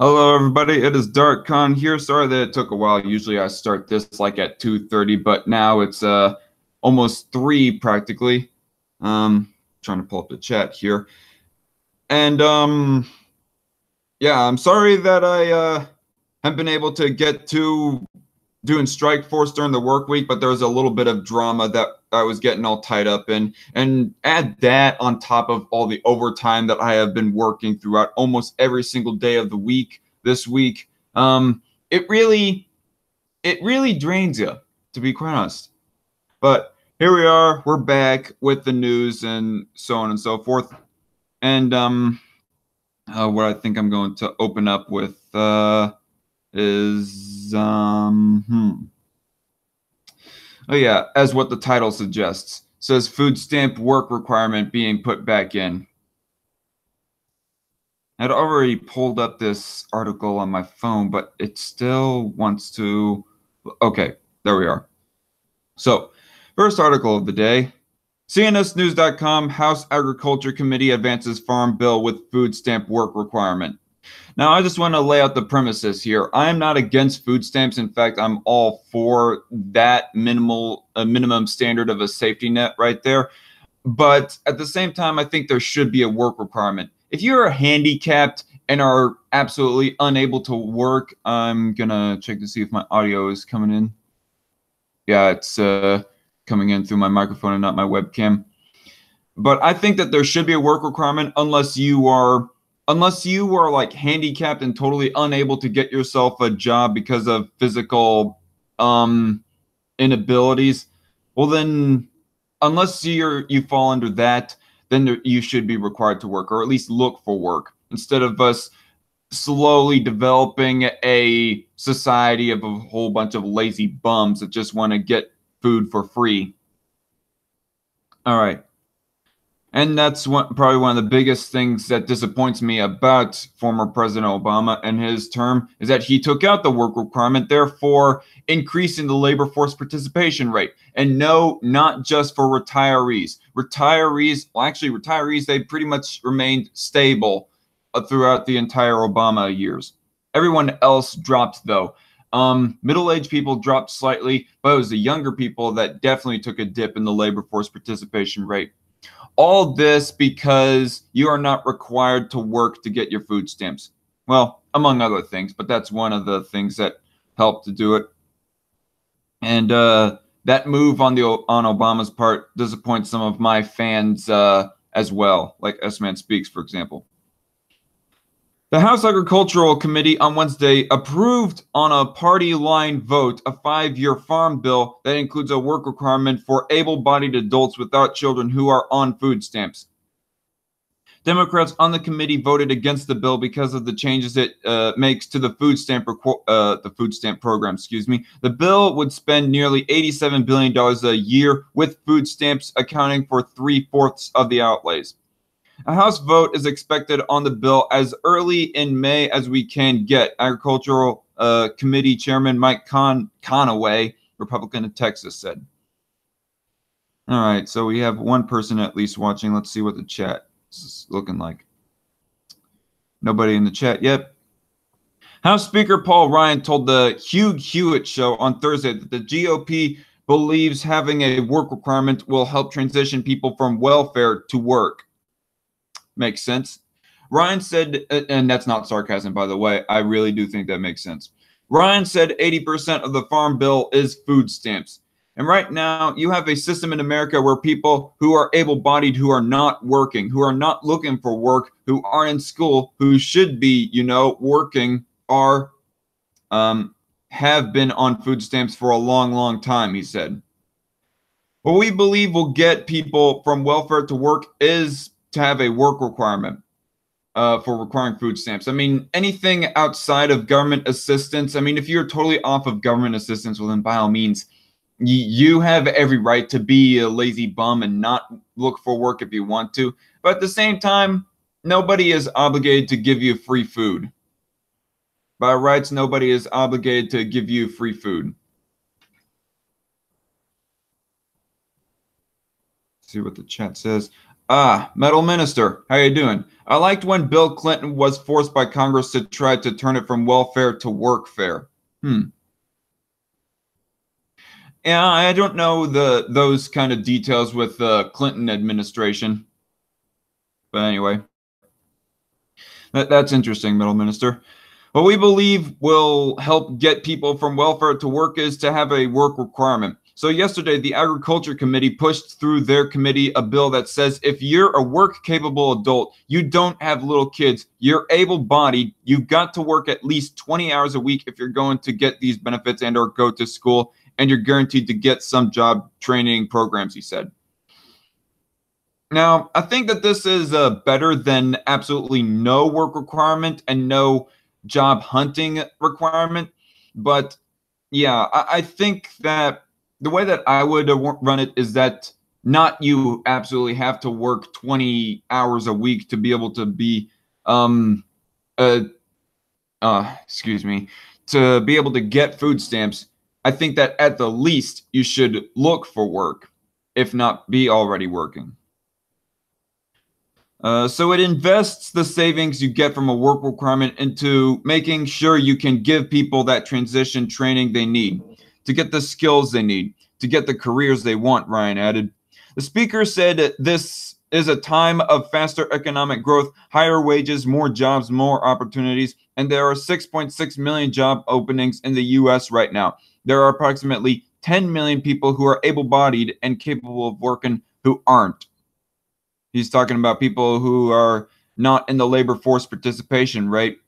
Hello, everybody. It is Dark Con here. Sorry that it took a while. Usually I start this like at 2:30, but now it's almost 3 practically. Trying to pull up the chat here. And yeah, I'm sorry that I haven't been able to get to doing Strike Force during the work week, but there was a little bit of drama that I was getting all tied up in. And add that on top of all the overtime that I have been working throughout almost every single day of the week this week. It really drains you, to be quite honest. But here we are, we're back with the news and so on and so forth. And what I think I'm going to open up with is oh yeah, as what the title suggests, says food stamp work requirement being put back in. I'd already pulled up this article on my phone, but it still wants to. Okay, there we are. So, first article of the day. CNSnews.com, House Agriculture Committee advances farm bill with food stamp work requirement. Now, I just want to lay out the premises here. I am not against food stamps. In fact, I'm all for that minimum standard of a safety net right there. But at the same time, I think there should be a work requirement. If you're handicapped and are absolutely unable to work, I'm going to check to see if my audio is coming in. Yeah, it's coming in through my microphone and not my webcam. But I think that there should be a work requirement unless you are like handicapped and totally unable to get yourself a job because of physical inabilities. Well, then unless you fall under that, then you should be required to work, or at least look for work, instead of us slowly developing a society of a whole bunch of lazy bums that just want to get food for free. All right. And that's probably one of the biggest things that disappoints me about former President Obama and his term is that he took out the work requirement, therefore increasing the labor force participation rate. And no, not just for retirees. Retirees, they pretty much remained stable throughout the entire Obama years. Everyone else dropped, though. Middle-aged people dropped slightly, but it was the younger people that definitely took a dip in the labor force participation rate. All this because you are not required to work to get your food stamps. Well, among other things, but that's one of the things that helped to do it. And that move on Obama's part disappoints some of my fans as well, like S-Man Speaks, for example. The House Agricultural Committee on Wednesday approved on a party line vote a 5-year farm bill that includes a work requirement for able-bodied adults without children who are on food stamps. Democrats on the committee voted against the bill because of the changes it makes to the food stamp program. The bill would spend nearly $87 billion a year, with food stamps accounting for 3/4 of the outlays. A House vote is expected on the bill as early in May as we can get, Agricultural Committee Chairman Mike Conaway, Republican of Texas, said. All right, so we have one person at least watching. Let's see what the chat is looking like. Nobody in the chat yet. House Speaker Paul Ryan told the Hugh Hewitt show on Thursday that the GOP believes having a work requirement will help transition people from welfare to work. Makes sense. Ryan said, and that's not sarcasm, by the way, I really do think that makes sense. Ryan said 80% of the farm bill is food stamps. And right now, you have a system in America where people who are able-bodied, who are not working, who are not looking for work, who are in school, who should be, working, are have been on food stamps for a long, long time, he said. What we believe will get people from welfare to work is to have a work requirement for requiring food stamps. I mean, anything outside of government assistance, I mean, if you're totally off of government assistance, well, then by all means, you have every right to be a lazy bum and not look for work if you want to. But at the same time, nobody is obligated to give you free food. By rights, nobody is obligated to give you free food. See what the chat says. Ah, Metal Minister, how you doing? I liked when Bill Clinton was forced by Congress to try to turn it from welfare to workfare. Hmm. Yeah, I don't know those kind of details with the Clinton administration. But anyway, that's interesting, Middle Minister. What we believe will help get people from welfare to work is to have a work requirement. So yesterday, the Agriculture Committee pushed through their committee a bill that says if you're a work-capable adult, you don't have little kids, you're able-bodied, you've got to work at least 20 hours a week if you're going to get these benefits and or go to school, and you're guaranteed to get some job training programs, he said. Now, I think that this is better than absolutely no work requirement and no job hunting requirement. But yeah, I think that the way that I would run it is that not you absolutely have to work 20 hours a week to be able to be, uh, excuse me, to be able to get food stamps. I think that at the least you should look for work, if not be already working. So it invests the savings you get from a work requirement into making sure you can give people that transition training they need, to get the skills they need, to get the careers they want, Ryan added. The speaker said this is a time of faster economic growth, higher wages, more jobs, more opportunities, and there are 6.6 million job openings in the U.S. right now. There are approximately 10 million people who are able-bodied and capable of working who aren't. He's talking about people who are not in the labor force participation rate.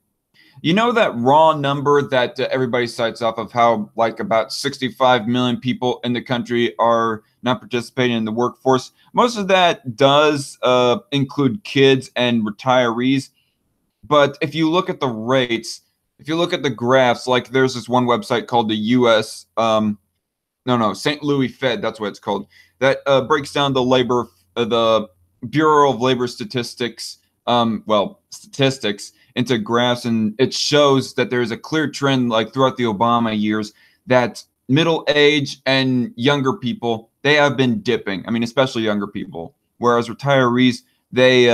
You know that raw number that everybody cites off of how like about 65 million people in the country are not participating in the workforce? Most of that does include kids and retirees. But if you look at the rates, if you look at the graphs, like there's this one website called the U.S. St. Louis Fed, that's what it's called, that breaks down the labor, the Bureau of Labor Statistics, statistics into graphs, and it shows that there's a clear trend, like throughout the Obama years, that middle age and younger people, they have been dipping. I mean, especially younger people, whereas retirees, they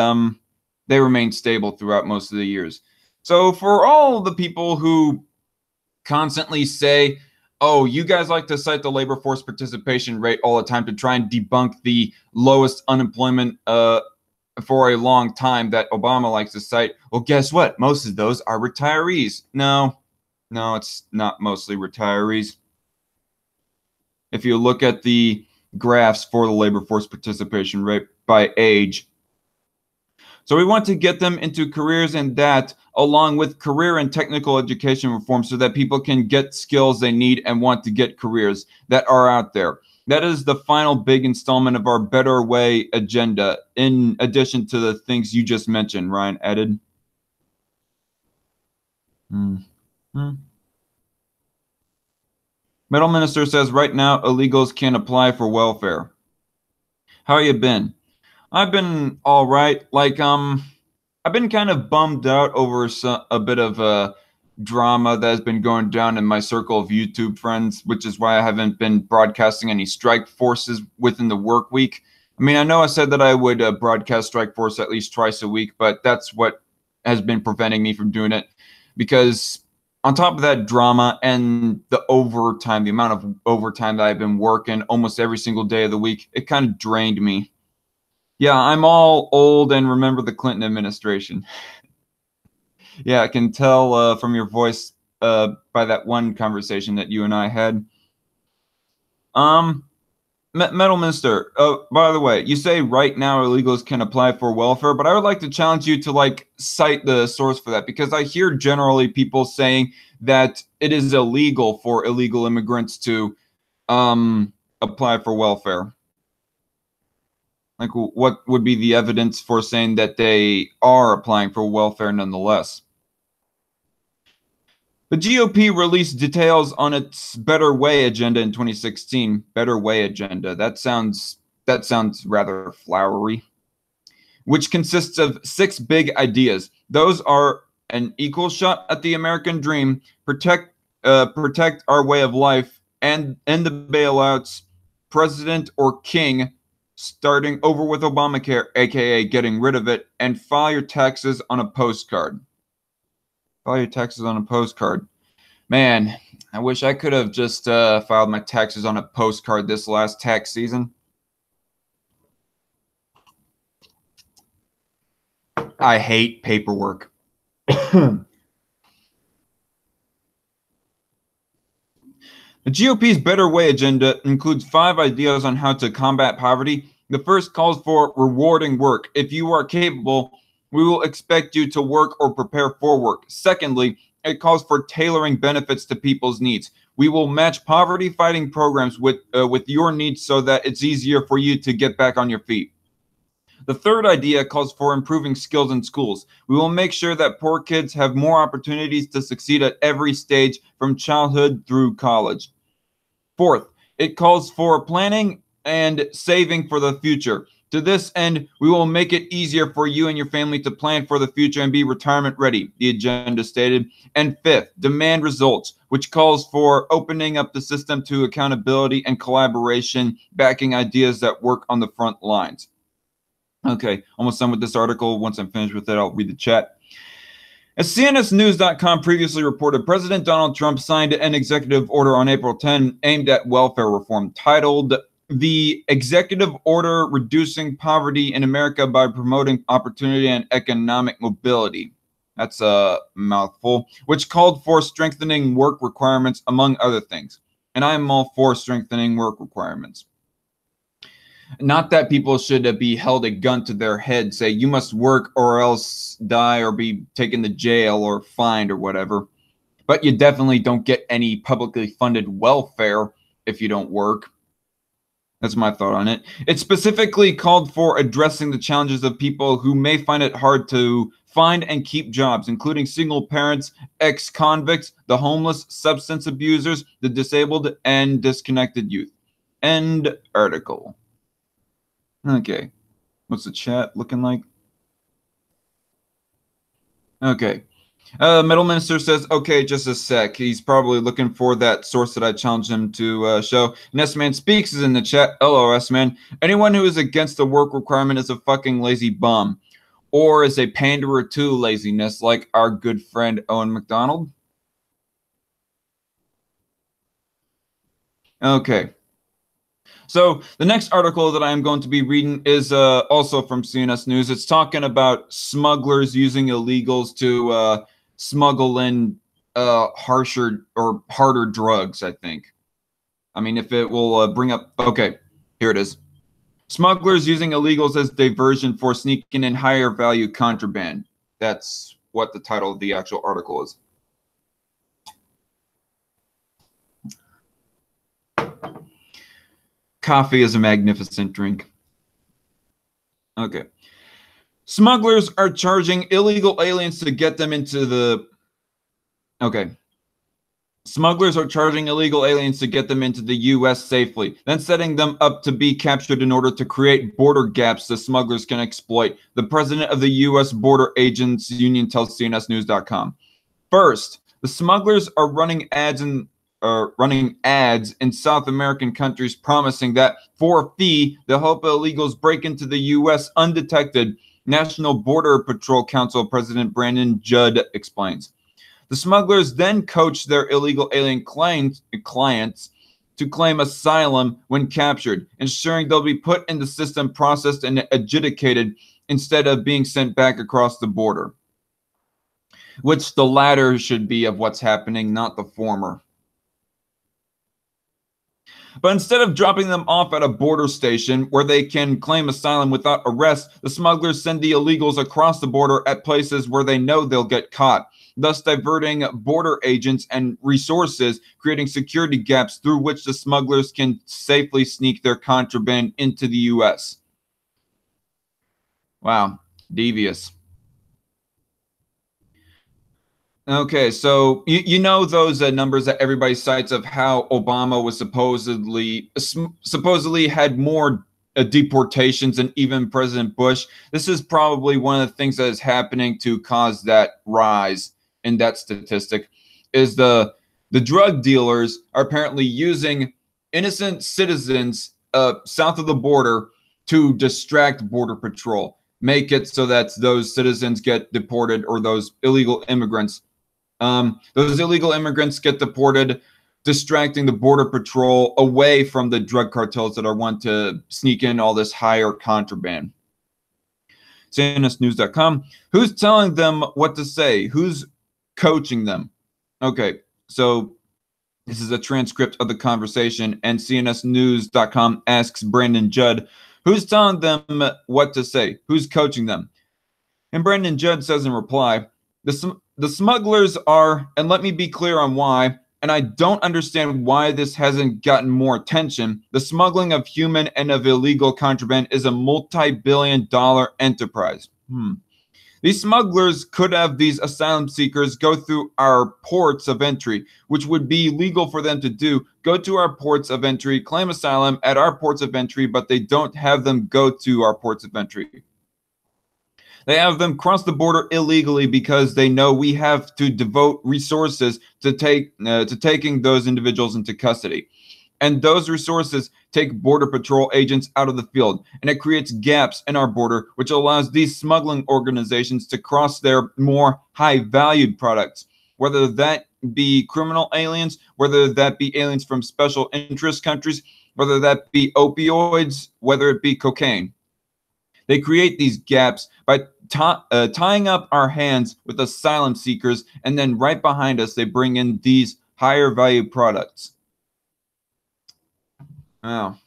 remain stable throughout most of the years. So for all the people who constantly say, oh, you guys like to cite the labor force participation rate all the time to try and debunk the lowest unemployment for a long time that Obama likes to cite. Well, guess what? Most of those are retirees. No, it's not mostly retirees. If you look at the graphs for the labor force participation rate by age, so we want to get them into careers, and that along with career and technical education reform so that people can get skills they need and want to get careers that are out there. That is the final big installment of our Better Way agenda, in addition to the things you just mentioned, Ryan added. Middle Minister says right now illegals can apply for welfare. How you been? I've been all right. Like, I've been kind of bummed out over a bit of drama that has been going down in my circle of YouTube friends, which is why I haven't been broadcasting any strike forces within the work week. I mean, I know I said that I would broadcast strike force at least twice a week, but that's what has been preventing me from doing it, because on top of that drama and the overtime, the amount of overtime that I've been working almost every single day of the week, it kind of drained me. Yeah, I'm all old and remember the Clinton administration. Yeah, I can tell from your voice by that one conversation that you and I had. Metal Minister, by the way, you say right now illegals can apply for welfare, but I would like to challenge you to like cite the source for that, because I hear generally people saying that it is illegal for illegal immigrants to apply for welfare. Like, what would be the evidence for saying that they are applying for welfare nonetheless? The GOP released details on its Better Way agenda in 2016. Better Way agenda. That sounds rather flowery. Which consists of 6 big ideas. Those are an equal shot at the American dream, protect our way of life, and end the bailouts, president or king starting over with Obamacare, aka getting rid of it, and file your taxes on a postcard. File your taxes on a postcard. Man, I wish I could have just filed my taxes on a postcard this last tax season. I hate paperwork. The GOP's Better Way agenda includes 5 ideas on how to combat poverty. The first calls for rewarding work. If you are capable, we will expect you to work or prepare for work. Secondly, it calls for tailoring benefits to people's needs. We will match poverty-fighting programs with your needs so that it's easier for you to get back on your feet. The third idea calls for improving skills in schools. We will make sure that poor kids have more opportunities to succeed at every stage from childhood through college. Fourth, it calls for planning and saving for the future. To this end, we will make it easier for you and your family to plan for the future and be retirement ready, the agenda stated. And fifth, demand results, which calls for opening up the system to accountability and collaboration, backing ideas that work on the front lines. Okay, almost done with this article. Once I'm finished with it, I'll read the chat. As CNSnews.com previously reported, President Donald Trump signed an executive order on April 10 aimed at welfare reform, titled the Executive Order Reducing Poverty in America by Promoting Opportunity and Economic Mobility. That's a mouthful, which called for strengthening work requirements, among other things. And I'm all for strengthening work requirements. Not that people should be held a gun to their head, say you must work or else die or be taken to jail or fined or whatever. But you definitely don't get any publicly funded welfare if you don't work. That's my thought on it. It specifically called for addressing the challenges of people who may find it hard to find and keep jobs, including single parents, ex-convicts, the homeless, substance abusers, the disabled, and disconnected youth. End article. Okay. What's the chat looking like? Okay. Middle Minister says, okay, just a sec. He's probably looking for that source that I challenged him to show. And S-Man Speaks is in the chat. Hello, S-Man. Anyone who is against the work requirement is a fucking lazy bum. Or is a panderer to laziness, like our good friend Owen McDonald. Okay. So the next article that I'm going to be reading is also from CNS News. It's talking about smugglers using illegals to smuggle in harsher or harder drugs, I think. I mean, if it will bring up... Okay, here it is. Smugglers using illegals as diversion for sneaking in higher value contraband. That's what the title of the actual article is. Coffee is a magnificent drink. Okay. Smugglers are charging illegal aliens to get them into the... Okay. Smugglers are charging illegal aliens to get them into the U.S. safely, then setting them up to be captured in order to create border gaps the smugglers can exploit. The president of the U.S. Border Agents Union tells CNSnews.com. First, the smugglers are running ads in South American countries promising that for a fee, they'll help illegals break into the U.S. undetected, National Border Patrol Council President Brandon Judd explains. The smugglers then coach their illegal alien clients to claim asylum when captured, ensuring they'll be put in the system, processed, and adjudicated instead of being sent back across the border. Which the latter should be of what's happening, not the former. But instead of dropping them off at a border station where they can claim asylum without arrest, the smugglers send the illegals across the border at places where they know they'll get caught, thus diverting border agents and resources, creating security gaps through which the smugglers can safely sneak their contraband into the U.S. Wow, devious. Okay, so you know those numbers that everybody cites of how Obama was supposedly had more deportations than even President Bush. This is probably one of the things that is happening to cause that rise in that statistic. Is the drug dealers are apparently using innocent citizens south of the border to distract Border Patrol. Make it so that those citizens get deported, or those illegal immigrants. Those illegal immigrants get deported, distracting the Border Patrol away from the drug cartels that are want to sneak in all this higher contraband. CNSnews.com. Who's telling them what to say? Who's coaching them? Okay, so this is a transcript of the conversation, and CNSnews.com asks Brandon Judd, who's telling them what to say? Who's coaching them? And Brandon Judd says in reply, the smugglers are, and let me be clear on why, and I don't understand why this hasn't gotten more attention. The smuggling of human and of illegal contraband is a multi-billion-dollar enterprise. These smugglers could have these asylum seekers go through our ports of entry, which would be legal for them to do. Go to our ports of entry, claim asylum at our ports of entry, but they don't have them go to our ports of entry. They have them cross the border illegally because they know we have to devote resources to taking those individuals into custody. And those resources take Border Patrol agents out of the field, and it creates gaps in our border, which allows these smuggling organizations to cross their more high-valued products, whether that be criminal aliens, whether that be aliens from special interest countries, whether that be opioids, whether it be cocaine. They create these gaps by tying up our hands with asylum seekers, and then right behind us, they bring in these higher value products. Wow.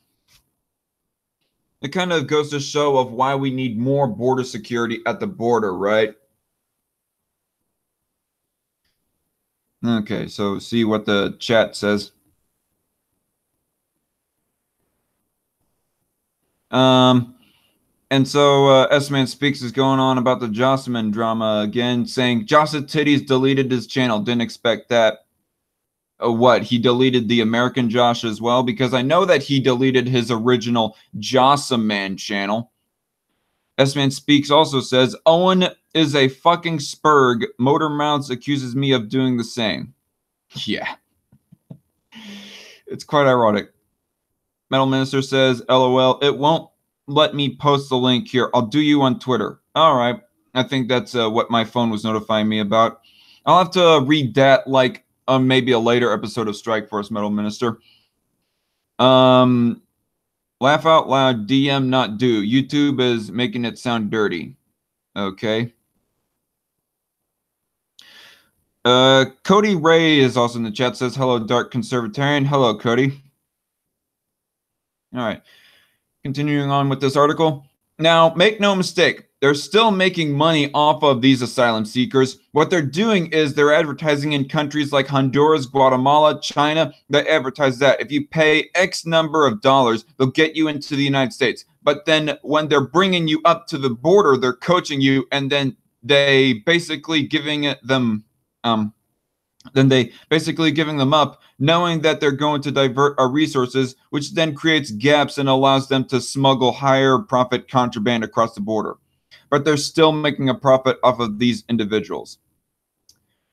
It kind of goes to show of why we need more border security at the border, right? Okay, so see what the chat says. And so S-Man Speaks is going on about the Josselman drama again, saying Jossa Titties deleted his channel. Didn't expect that. What? He deleted the American Josh as well? Because I know that he deleted his original Jossaman channel. S-Man Speaks also says, Owen is a fucking spurg. Motor Mounts accuses me of doing the same. Yeah. It's quite ironic. Metal Minister says, LOL, it won't let me post the link here. I'll do you on Twitter. All right. I think that's what my phone was notifying me about. I'll have to read that like on maybe a later episode of Strike Force, Metal Minister. Laugh out loud, DM not do. YouTube is making it sound dirty. Okay. Cody Ray is also in the chat, says, hello, Dark Conservatarian. Hello, Cody. All right. Continuing on with this article. Now, make no mistake, they're still making money off of these asylum seekers. What they're doing is they're advertising in countries like Honduras, Guatemala, China. They advertise that if you pay X number of dollars, they'll get you into the United States. But then when they're bringing you up to the border, they're coaching you, and then they basically giving them up, knowing that they're going to divert our resources, which then creates gaps and allows them to smuggle higher profit contraband across the border. But they're still making a profit off of these individuals.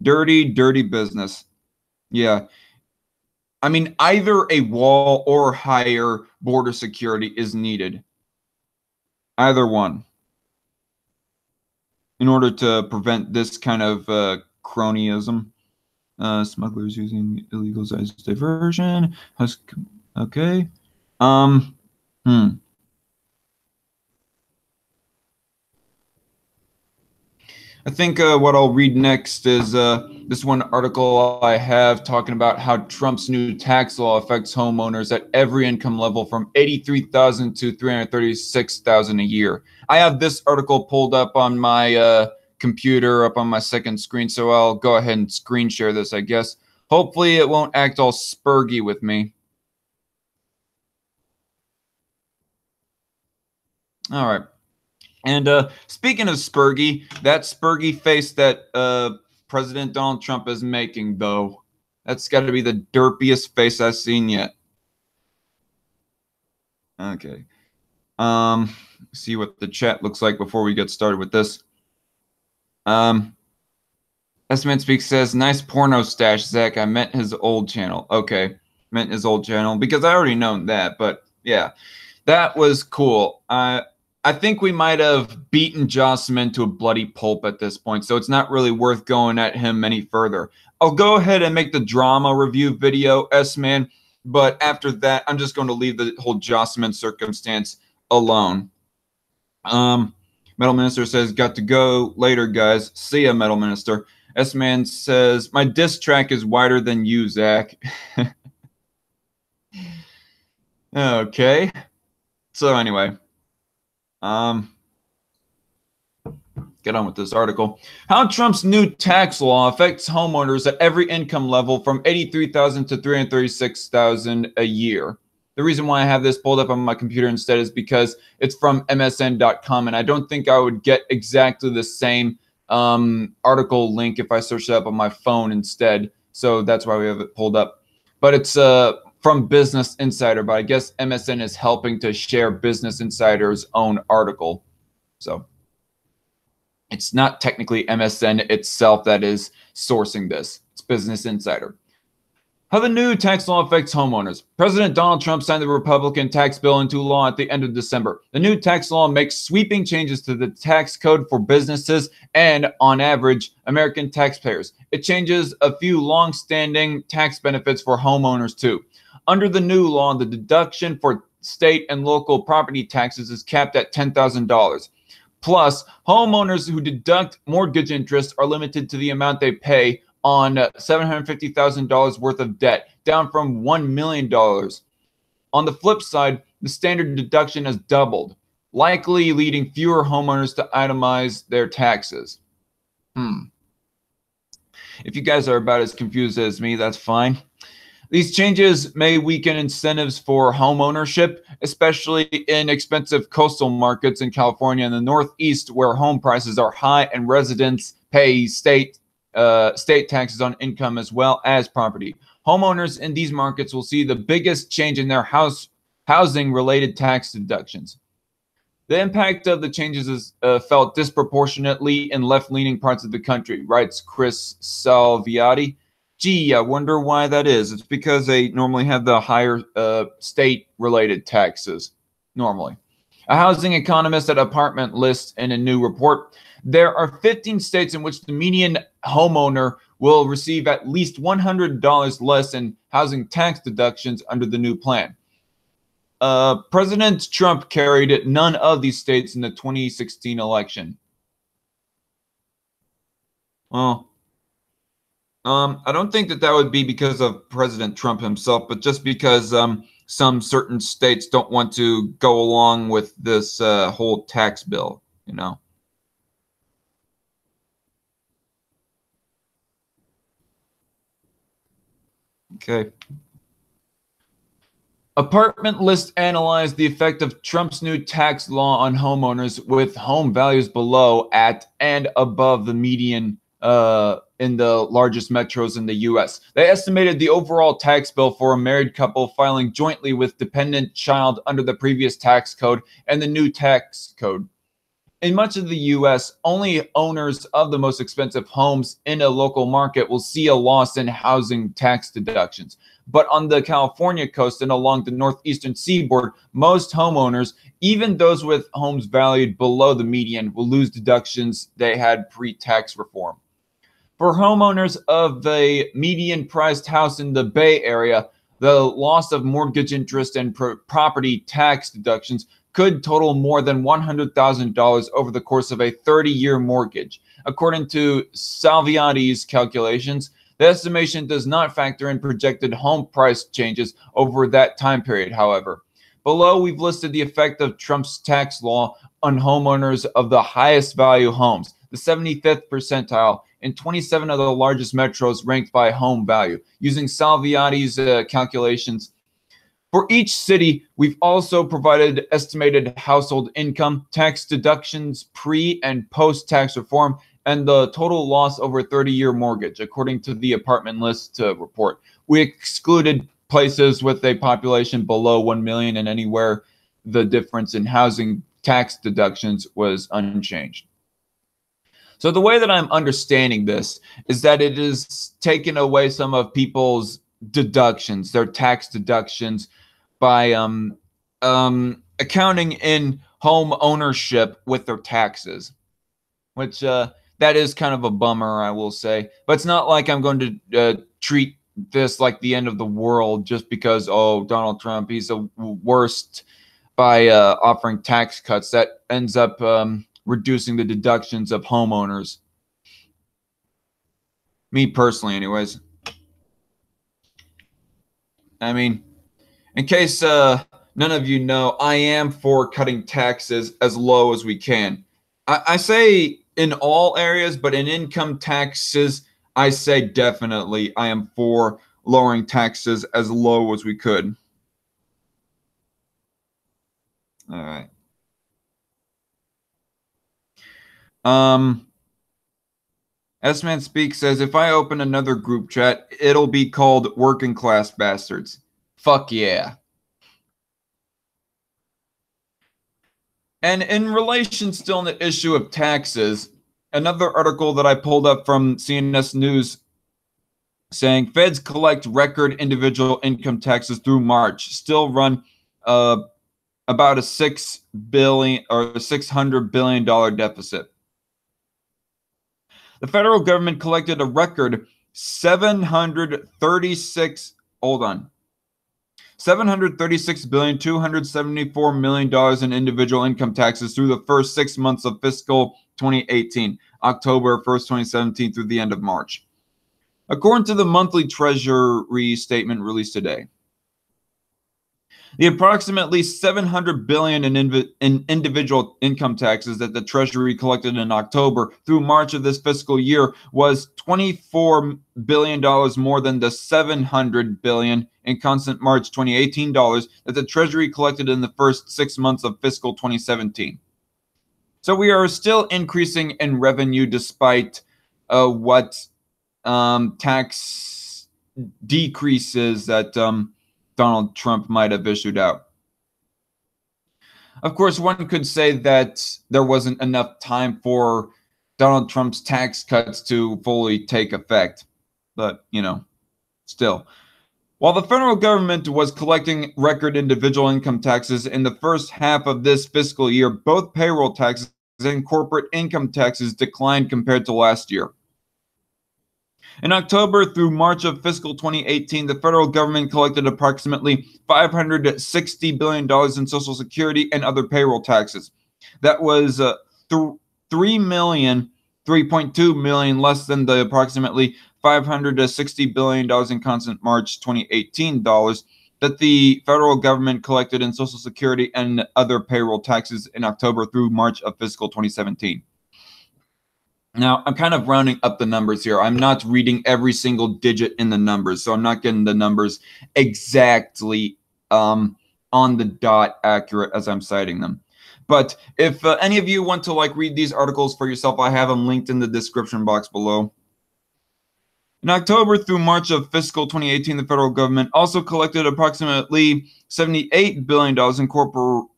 Dirty, dirty business. Yeah. I mean, either a wall or higher border security is needed. Either one. In order to prevent this kind of cronyism. Smugglers using illegals as diversion. Okay. I think what I'll read next is this one article I have talking about how Trump's new tax law affects homeowners at every income level from $83,000 to $336,000 a year. I have this article pulled up on my computer, up on my second screen, so I'll go ahead and screen share this, I guess. Hopefully it won't act all spurgy with me. All right. And speaking of spurgy, that spurgy face that President Donald Trump is making, though, that's got to be the derpiest face I've seen yet. Okay. See what the chat looks like before we get started with this. S-Man Speaks says, nice porno stash, Zach. I meant his old channel. Okay. Meant his old channel because I already known that, but yeah. That was cool. I think we might have beaten Jocelyn to a bloody pulp at this point, so it's not really worth going at him any further. I'll go ahead and make the drama review video, S-Man, but after that, I'm just going to leave the whole Jocelyn circumstance alone. Metal Minister says, got to go later, guys. See ya, Metal Minister. S-Man says, my diss track is wider than you, Zach. Okay. So anyway, get on with this article. How Trump's new tax law affects homeowners at every income level from $83,000 to $336,000 a year. The reason why I have this pulled up on my computer instead is because it's from MSN.com, and I don't think I would get exactly the same article link if I searched it up on my phone instead. So that's why we have it pulled up. But it's from Business Insider, but I guess MSN is helping to share Business Insider's own article. So it's not technically MSN itself that is sourcing this. It's Business Insider. How the new tax law affects homeowners. President Donald Trump signed the Republican tax bill into law at the end of December. The new tax law makes sweeping changes to the tax code for businesses and, on average, American taxpayers. It changes a few long-standing tax benefits for homeowners, too. Under the new law, the deduction for state and local property taxes is capped at $10,000. Plus, homeowners who deduct mortgage interest are limited to the amount they pay on $750,000 worth of debt, down from $1 million. On the flip side, the standard deduction has doubled, likely leading fewer homeowners to itemize their taxes. If you guys are about as confused as me, that's fine. These changes may weaken incentives for home ownership, especially in expensive coastal markets in California and the Northeast, where home prices are high and residents pay state taxes on income as well as property. Homeowners in these markets will see the biggest change in their housing-related tax deductions. The impact of the changes is felt disproportionately in left-leaning parts of the country, writes Chris Salviati. Gee, I wonder why that is. It's because they normally have the higher state-related taxes, normally. A housing economist at Apartment lists in a new report, there are 15 states in which the median homeowner will receive at least $100 less in housing tax deductions under the new plan. President Trump carried none of these states in the 2016 election. Well, I don't think that would be because of President Trump himself, but just because some certain states don't want to go along with this whole tax bill, you know. Okay. Apartment List analyzed the effect of Trump's new tax law on homeowners with home values below, at, and above the median in the largest metros in the U.S. They estimated the overall tax bill for a married couple filing jointly with dependent child under the previous tax code and the new tax code. In much of the U.S., only owners of the most expensive homes in a local market will see a loss in housing tax deductions. But on the California coast and along the northeastern seaboard, most homeowners, even those with homes valued below the median, will lose deductions they had pre-tax reform. For homeowners of the median-priced house in the Bay Area, the loss of mortgage interest and property tax deductions could total more than $100,000 over the course of a 30-year mortgage. According to Salviati's calculations, the estimation does not factor in projected home price changes over that time period, however. Below, we've listed the effect of Trump's tax law on homeowners of the highest value homes, the 75th percentile, in 27 of the largest metros ranked by home value. Using Salviati's calculations, for each city, we've also provided estimated household income, tax deductions, pre- and post-tax reform, and the total loss over a 30-year mortgage, according to the Apartment List report. We excluded places with a population below 1 million, and anywhere the difference in housing tax deductions was unchanged. So the way that I'm understanding this is that it is taking away some of people's deductions, their tax deductions, by accounting in home ownership with their taxes, which that is kind of a bummer, I will say. But it's not like I'm going to treat this like the end of the world just because, oh, Donald Trump, he's the worst by offering tax cuts. That ends up reducing the deductions of homeowners. Me personally, anyways. I mean, in case none of you know, I am for cutting taxes as low as we can. I say in all areas, but in income taxes, I say definitely I am for lowering taxes as low as we could. All right. S-Man Speak says, if I open another group chat, it'll be called Working Class Bastards. Fuck yeah. And in relation still on the issue of taxes, another article that I pulled up from CNS News saying feds collect record individual income taxes through March, still run about a $600 billion deficit. The federal government collected a record 736 hold on $736,274,000,000 in individual income taxes through the first 6 months of fiscal 2018, October 1st, 2017 through the end of March, according to the monthly Treasury statement released today. The approximately $700 billion in individual income taxes that the Treasury collected in October through March of this fiscal year was $24 billion more than the $700 billion in constant March 2018 dollars that the Treasury collected in the first 6 months of fiscal 2017. So we are still increasing in revenue despite what tax decreases that Donald Trump might have issued out. Of course, one could say that there wasn't enough time for Donald Trump's tax cuts to fully take effect. But, you know, still. While the federal government was collecting record individual income taxes in the first half of this fiscal year, both payroll taxes and corporate income taxes declined compared to last year. In October through March of fiscal 2018, the federal government collected approximately $560 billion in Social Security and other payroll taxes. That was $3.2 million less than the approximately $560 billion in constant March 2018 dollars that the federal government collected in Social Security and other payroll taxes in October through March of fiscal 2017. Now, I'm kind of rounding up the numbers here. I'm not reading every single digit in the numbers, so I'm not getting the numbers exactly on the dot accurate as I'm citing them. But if any of you want to read these articles for yourself, I have them linked in the description box below. In October through March of fiscal 2018, the federal government also collected approximately $78 billion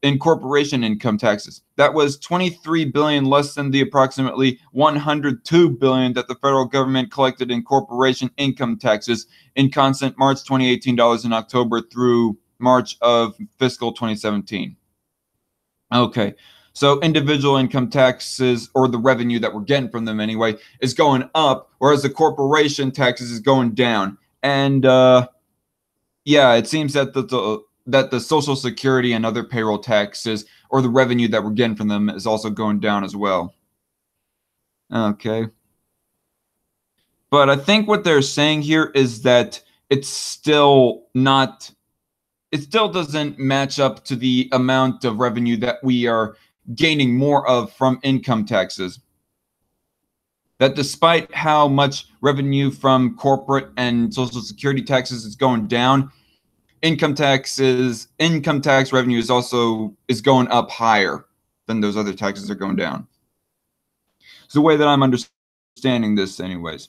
in corporation income taxes. That was $23 billion less than the approximately $102 billion that the federal government collected in corporation income taxes in constant March 2018 dollars in October through March of fiscal 2017. Okay. So individual income taxes, or the revenue that we're getting from them anyway, is going up, whereas the corporation taxes is going down. And yeah, it seems that the Social Security and other payroll taxes, or the revenue that we're getting from them, is also going down as well. Okay. But I think what they're saying here is that it's still not, it still doesn't match up to the amount of revenue that we are gaining more of from income taxes. That despite how much revenue from corporate and Social Security taxes is going down, income tax revenue is going up higher than those other taxes are going down. It's the way that I'm understanding this anyways.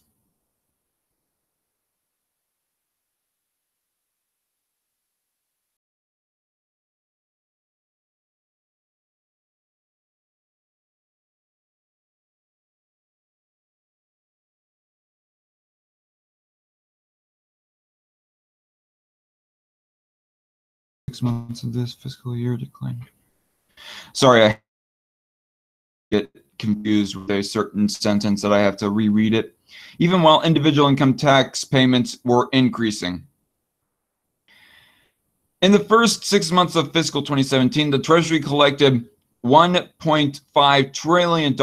Months of this fiscal year declined. Sorry, I get confused with a certain sentence that I have to reread it. Even while individual income tax payments were increasing. In the first 6 months of fiscal 2017, the Treasury collected $1.5 trillion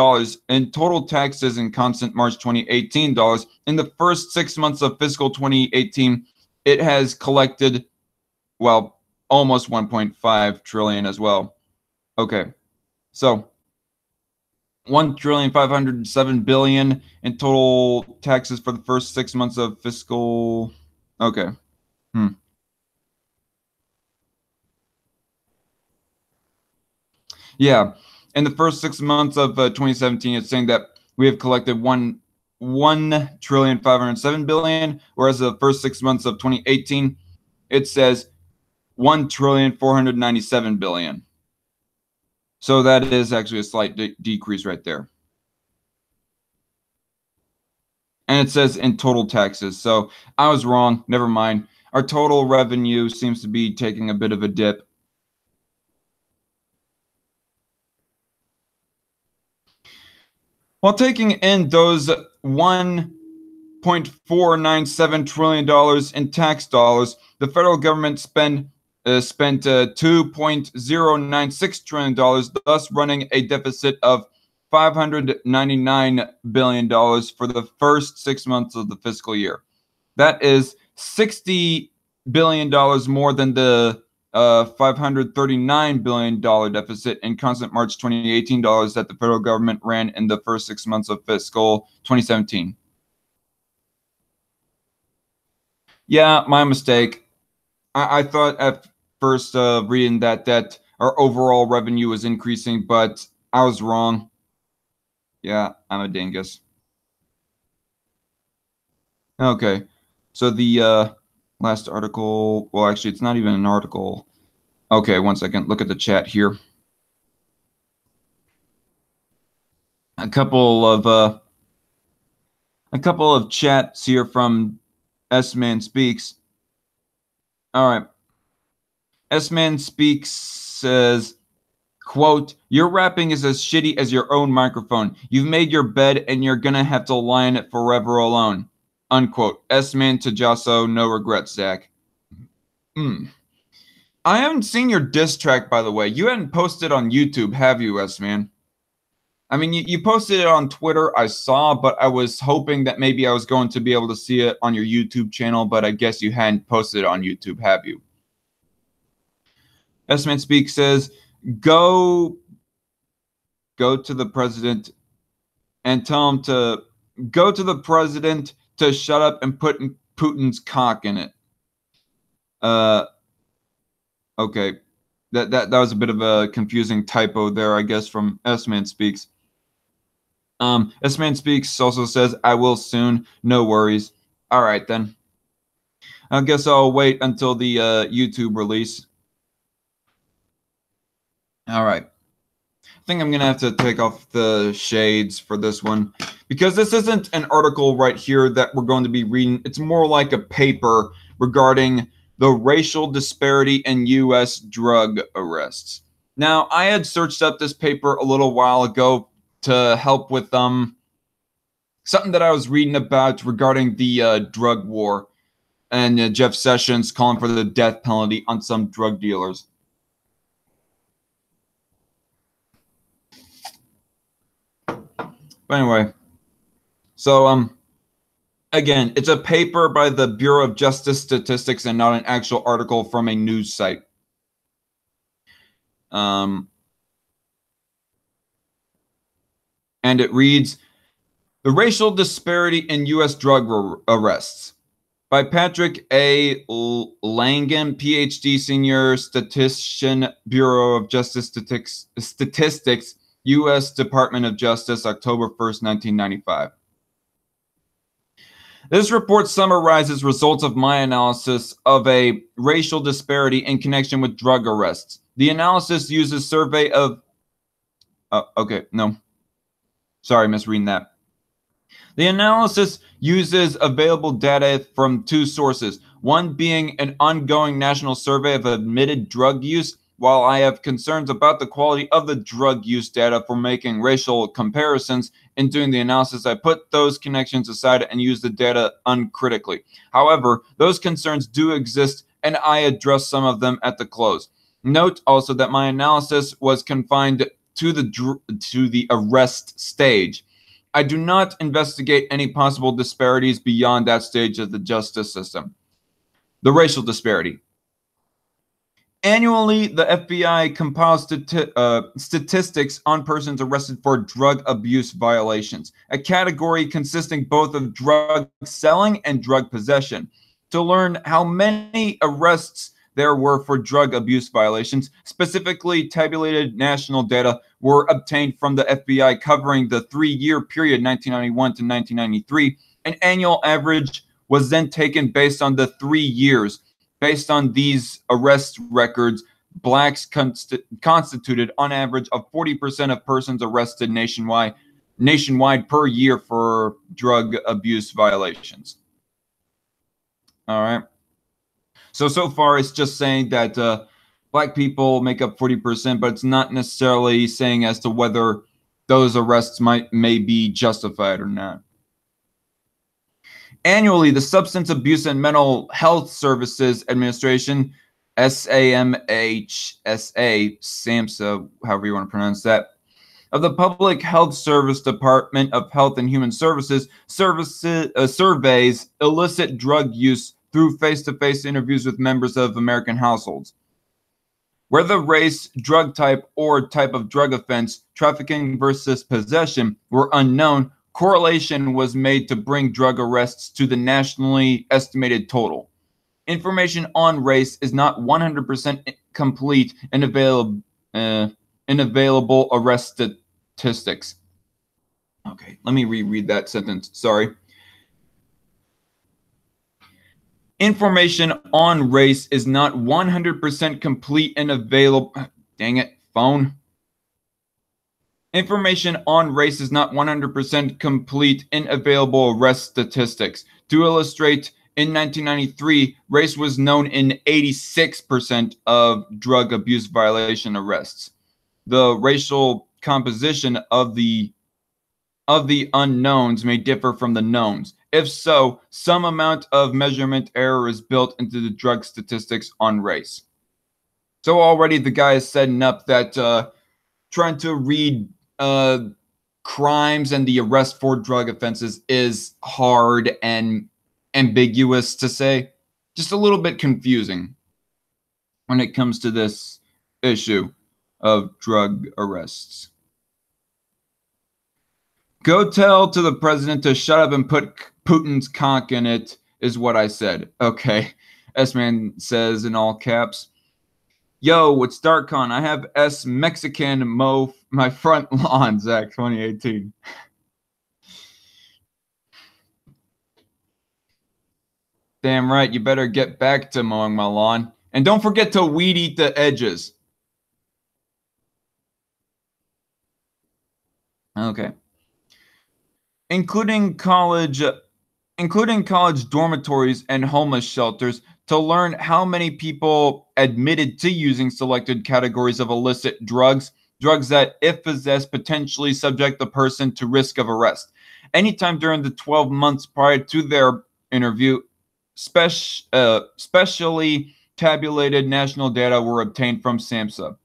in total taxes in constant March 2018 dollars. In the first 6 months of fiscal 2018, it has collected, well, almost 1.5 trillion as well. Okay, so 1,507 billion in total taxes for the first 6 months of fiscal. Okay. Yeah, in the first 6 months of 2017, it's saying that we have collected 1,507,000,000,000, whereas the first 6 months of 2018, it says 1,497,000,000,000. So that is actually a slight decrease right there. And it says in total taxes. So I was wrong. Never mind. Our total revenue seems to be taking a bit of a dip. While taking in those $1.497 trillion in tax dollars, the federal government spent $2.096 trillion, thus running a deficit of $599 billion for the first 6 months of the fiscal year. That is $60 billion more than the $539 billion deficit in constant March 2018 dollars that the federal government ran in the first 6 months of fiscal 2017. Yeah, my mistake. I thought at first reading that our overall revenue was increasing, but I was wrong. Yeah, I'm a dingus. Okay, so the last article, well, actually, it's not even an article. Okay, one second. Look at the chat here. A couple of chats here from S-Man Speaks. All right. S-Man Speaks says, quote, "Your rapping is as shitty as your own microphone. You've made your bed and you're gonna have to lie in it forever alone." Unquote. S-Man Tajasso, no regrets, Zach. I haven't seen your diss track, by the way. You hadn't posted on YouTube, have you, S-Man? I mean, you posted it on Twitter, I saw, but I was hoping that maybe I was going to be able to see it on your YouTube channel, but I guess you hadn't posted it on YouTube, have you? S-Man Speak says, go to the president and tell him to go to the president to shut up and put Putin's cock in it. Okay. That was a bit of a confusing typo there, I guess, from S-Man Speaks. S-Man Speaks also says, "I will soon. No worries." All right, then. I guess I'll wait until the YouTube release. All right. I think I'm going to have to take off the shades for this one, because this isn't an article right here that we're going to be reading. It's more like a paper regarding the racial disparity in U.S. drug arrests. Now, I had searched up this paper a little while ago to help with something that I was reading about regarding the drug war and Jeff Sessions calling for the death penalty on some drug dealers. But anyway, so again, it's a paper by the Bureau of Justice Statistics and not an actual article from a news site. And it reads, "The Racial Disparity in U.S. Drug Arrests" by Patrick A. Langan, PhD, Senior Statistician, Bureau of Justice Statistics, U.S. Department of Justice, October 1st, 1995. This report summarizes results of my analysis of a racial disparity in connection with drug arrests. The analysis uses survey of... okay, no. Sorry, misreading that. The analysis uses available data from two sources, one being an ongoing national survey of admitted drug use While I have concerns about the quality of the drug use data for making racial comparisons in doing the analysis, I put those connections aside and use the data uncritically. However, those concerns do exist, and I address some of them at the close. Note also that my analysis was confined to the arrest stage. I do not investigate any possible disparities beyond that stage of the justice system. The racial disparity. Annually, the FBI compiles statistics on persons arrested for drug abuse violations, a category consisting both of drug selling and drug possession. To learn how many arrests there were for drug abuse violations, specifically tabulated national data were obtained from the FBI covering the 3-year period 1991 to 1993. An annual average was then taken based on the 3 years. Based on these arrest records, blacks constituted on average of 40% of persons arrested nationwide per year for drug abuse violations. All right. So far it's just saying that black people make up 40%, but it's not necessarily saying as to whether those arrests may be justified or not. Annually, the Substance Abuse and Mental Health Services Administration, SAMHSA, however you want to pronounce that, of the Public Health Service Department of Health and Human Services, surveys illicit drug use through face-to-face interviews with members of American households. Whether race, drug type, or type of drug offense, trafficking versus possession, were unknown, correlation was made to bring drug arrests to the nationally estimated total. Information on race is not 100% complete in available arrest statistics. Okay, let me reread that sentence. Sorry. Information on race is not 100% complete and available. Dang it, phone. Information on race is not 100% complete in available arrest statistics. To illustrate, in 1993, race was known in 86% of drug abuse violation arrests. The racial composition of the unknowns may differ from the knowns. If so, some amount of measurement error is built into the drug statistics on race. So already the guy is setting up that trying to read crimes and the arrest for drug offenses is hard and ambiguous to say. Just a little bit confusing when it comes to this issue of drug arrests. Go tell to the president to shut up and put Putin's cock in it, is what I said. Okay. S-Man says in all caps. Yo, it's DarkCon. I have S Mexican mow my front lawn, Zach 2018. Damn right, you better get back to mowing my lawn. And don't forget to weed eat the edges. Okay. Including college dormitories and homeless shelters, to learn how many people admitted to using selected categories of illicit drugs that, if possessed, potentially subject the person to risk of arrest. Anytime during the 12 months prior to their interview, specially tabulated national data were obtained from SAMHSA.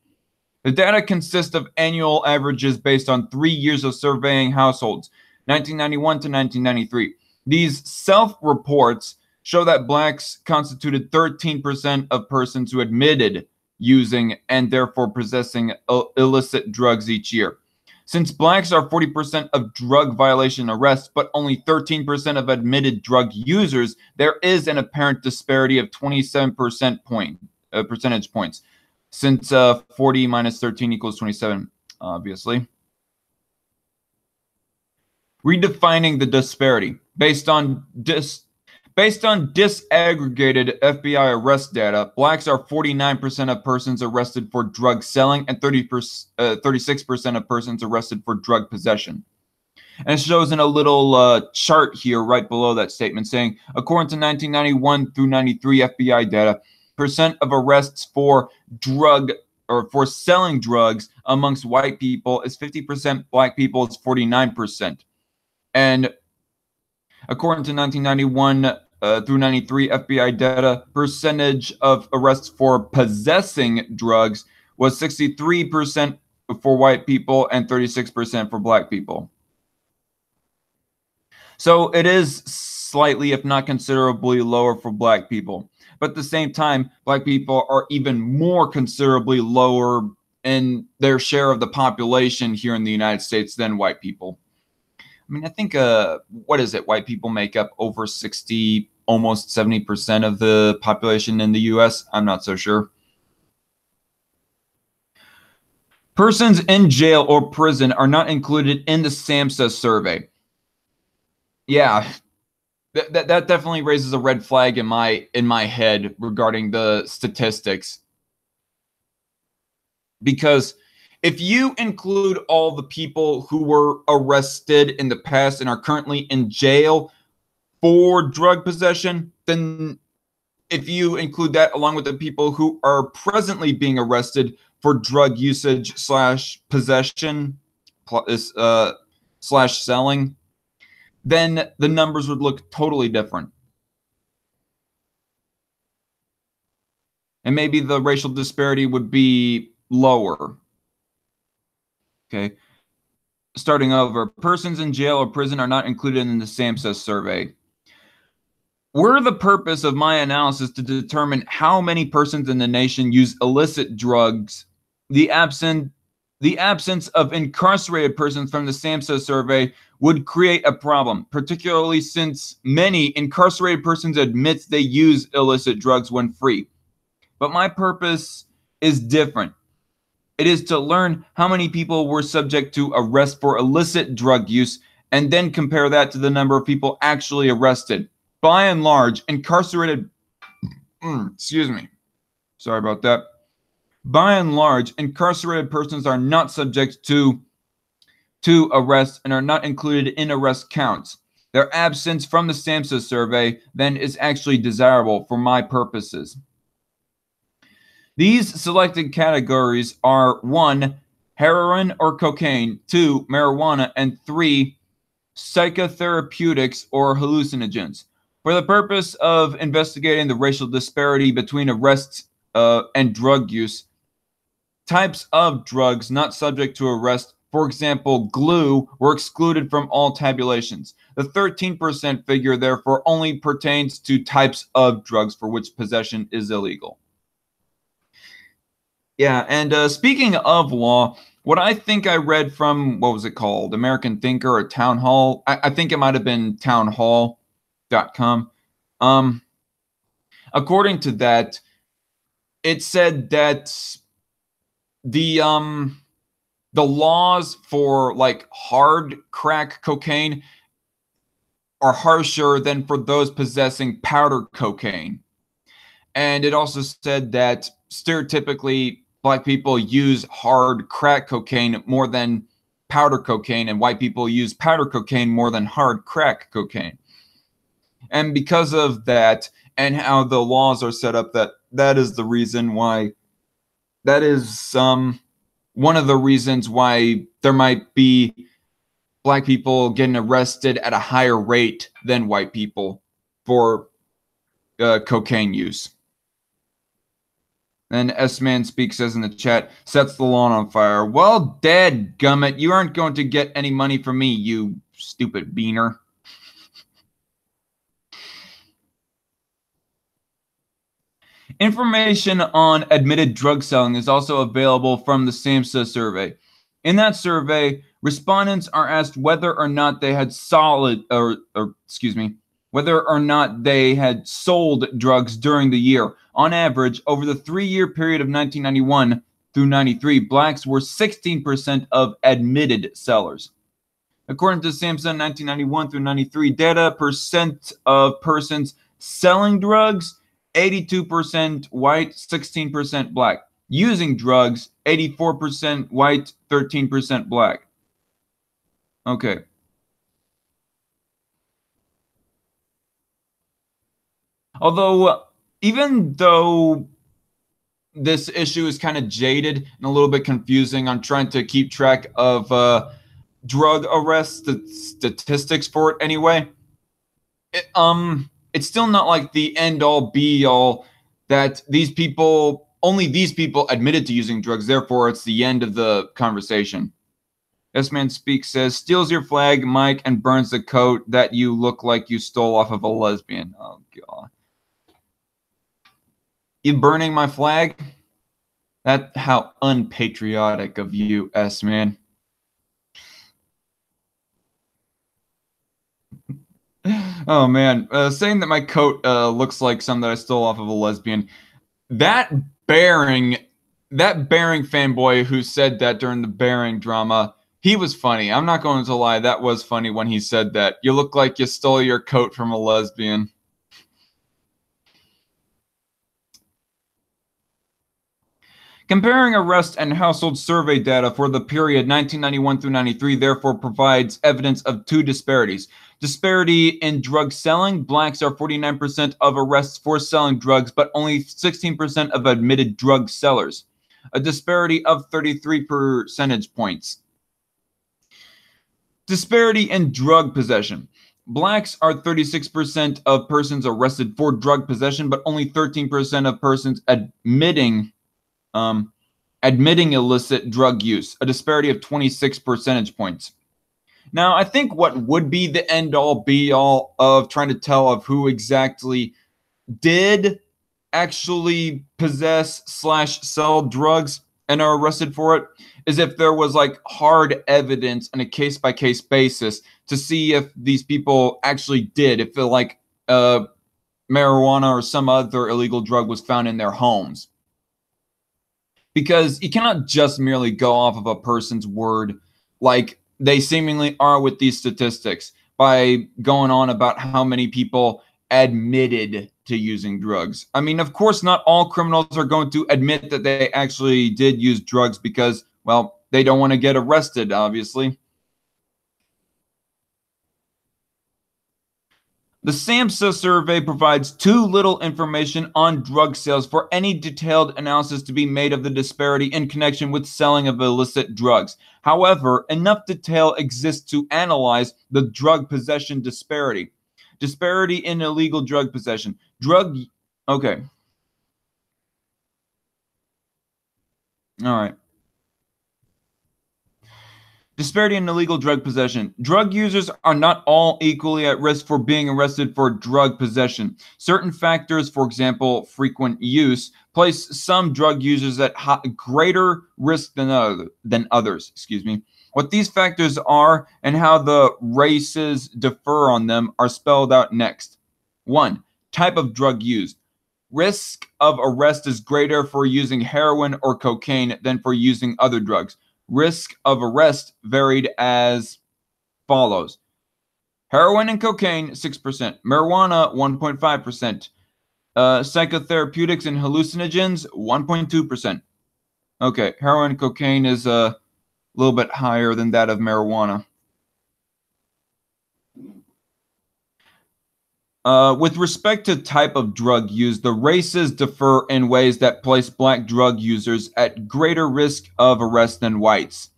The data consists of annual averages based on 3 years of surveying households, 1991 to 1993. These self-reports show that blacks constituted 13% of persons who admitted using and therefore possessing illicit drugs each year. Since blacks are 40% of drug violation arrests, but only 13% of admitted drug users, there is an apparent disparity of 27 percentage points. Since 40 minus 13 equals 27, obviously. Redefining the disparity. Based on disaggregated FBI arrest data, blacks are 49% of persons arrested for drug selling and 36% of persons arrested for drug possession. And it shows in a little chart here right below that statement saying, according to 1991 through 93 FBI data, percent of arrests for drug or for selling drugs amongst white people is 50%, black people is 49%. And according to 1991 through 93 FBI data, percentage of arrests for possessing drugs was 63% for white people and 36% for black people. So it is slightly, if not considerably, lower for black people. But at the same time, black people are even more considerably lower in their share of the population here in the United States than white people. I mean, I think, what is it? White people make up over 60, almost 70% of the population in the U.S. I'm not so sure. Persons in jail or prison are not included in the SAMHSA survey. Yeah, that definitely raises a red flag in my head regarding the statistics. Because if you include all the people who were arrested in the past and are currently in jail for drug possession, then if you include that along with the people who are presently being arrested for drug usage slash possession slash selling, then the numbers would look totally different. And maybe the racial disparity would be lower. Okay. Starting over, persons in jail or prison are not included in the SAMHSA survey. Were the purpose of my analysis to determine how many persons in the nation use illicit drugs, the absence of incarcerated persons from the SAMHSA survey would create a problem, particularly since many incarcerated persons admit they use illicit drugs when free. But my purpose is different. It is to learn how many people were subject to arrest for illicit drug use and then compare that to the number of people actually arrested. By and large, incarcerated, excuse me, sorry about that. By and large, incarcerated persons are not subject to arrest and are not included in arrest counts. Their absence from the SAMHSA survey then is actually desirable for my purposes. These selected categories are 1, heroin or cocaine, 2, marijuana, and 3, psychotherapeutics or hallucinogens. For the purpose of investigating the racial disparity between arrests and drug use, types of drugs not subject to arrest, for example, glue, were excluded from all tabulations. The 13% figure, therefore, only pertains to types of drugs for which possession is illegal. Yeah, and speaking of law, what I think I read from, what was it called? American Thinker or Town Hall? I think it might have been townhall.com. According to that, it said that the laws for like hard crack cocaine are harsher than for those possessing powder cocaine. And it also said that stereotypically black people use hard crack cocaine more than powder cocaine, and white people use powder cocaine more than hard crack cocaine. And because of that and how the laws are set up, that is the reason why, that is one of the reasons why there might be black people getting arrested at a higher rate than white people for cocaine use. And S-Man Speaks says in the chat, sets the lawn on fire. Well, dadgummit, you aren't going to get any money from me, you stupid beaner. Information on admitted drug selling is also available from the SAMHSA survey. In that survey, respondents are asked whether or not they had whether or not they had sold drugs during the year. On average, over the 3-year period of 1991 through 93, blacks were 16% of admitted sellers. According to SAMHSA 1991 through 93 data, percent of persons selling drugs, 82% white, 16% black. Using drugs, 84% white, 13% black. Okay. Although, even though this issue is kind of jaded and a little bit confusing on trying to keep track of drug arrest statistics for it anyway. It's still not like the end all be all that only these people admitted to using drugs, therefore it's the end of the conversation. Yes Man Speaks says, steals your flag, Mike, and burns the coat that you look like you stole off of a lesbian. Oh, God. You burning my flag? That how unpatriotic of you, S-Man. Oh, man. Saying that my coat looks like something that I stole off of a lesbian. That Bearing fanboy who said that during the Bearing drama, he was funny. I'm not going to lie. That was funny when he said that. You look like you stole your coat from a lesbian. Comparing arrest and household survey data for the period 1991 through 93 therefore provides evidence of two disparities. Disparity in drug selling. Blacks are 49% of arrests for selling drugs, but only 16% of admitted drug sellers. A disparity of 33 percentage points. Disparity in drug possession. Blacks are 36% of persons arrested for drug possession, but only 13% of persons admitting illicit drug use, a disparity of 26 percentage points. Now, I think what would be the end-all, be-all of trying to tell of who exactly did actually possess / sell drugs and are arrested for it is if there was like hard evidence on a case-by-case basis to see if these people actually did, if like marijuana or some other illegal drug was found in their homes. Because you cannot just merely go off of a person's word like they seemingly are with these statistics by going on about how many people admitted to using drugs. I mean, of course, not all criminals are going to admit that they actually did use drugs because, well, they don't want to get arrested, obviously. The SAMHSA survey provides too little information on drug sales for any detailed analysis to be made of the disparity in connection with selling of illicit drugs. However, enough detail exists to analyze the drug possession disparity. Disparity in illegal drug possession. Okay. All right. Disparity in illegal drug possession. Drug users are not all equally at risk for being arrested for drug possession. Certain factors, for example, frequent use, place some drug users at greater risk than others. What these factors are and how the races differ on them are spelled out next. 1. Type of drug used. Risk of arrest is greater for using heroin or cocaine than for using other drugs. Risk of arrest varied as follows. Heroin and cocaine, 6%. Marijuana, 1.5%. Psychotherapeutics and hallucinogens, 1.2%. Okay, heroin and cocaine is a little bit higher than that of marijuana. With respect to type of drug used, the races differ in ways that place black drug users at greater risk of arrest than whites.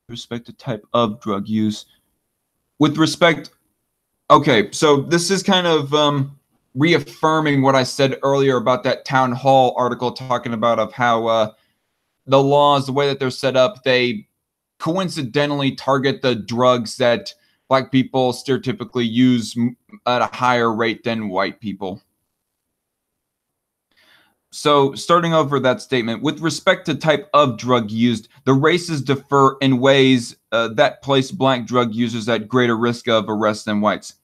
With respect to type of drug use. Okay, so this is kind of reaffirming what I said earlier about that town hall article talking about of how the laws, the way that they're set up, they coincidentally target the drugs that black people stereotypically use at a higher rate than white people. So starting over that statement, with respect to type of drug used, the races differ in ways that place black drug users at greater risk of arrest than whites.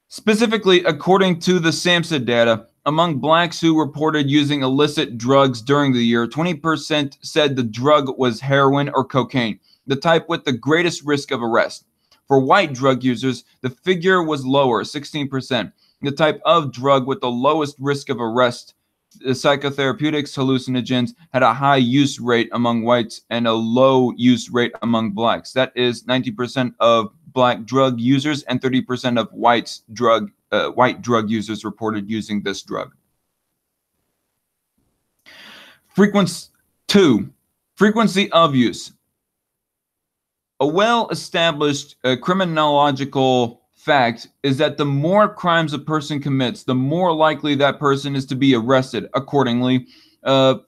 Specifically, according to the SAMHSA data, among blacks who reported using illicit drugs during the year, 20% said the drug was heroin or cocaine, the type with the greatest risk of arrest. For white drug users, the figure was lower, 16%. The type of drug with the lowest risk of arrest, the psychotherapeutics, hallucinogens, had a high use rate among whites and a low use rate among blacks. That is 90% of black drug users and 30% of white drug users reported using this drug. Frequency of use. A well-established criminological fact is that the more crimes a person commits, the more likely that person is to be arrested. Accordingly,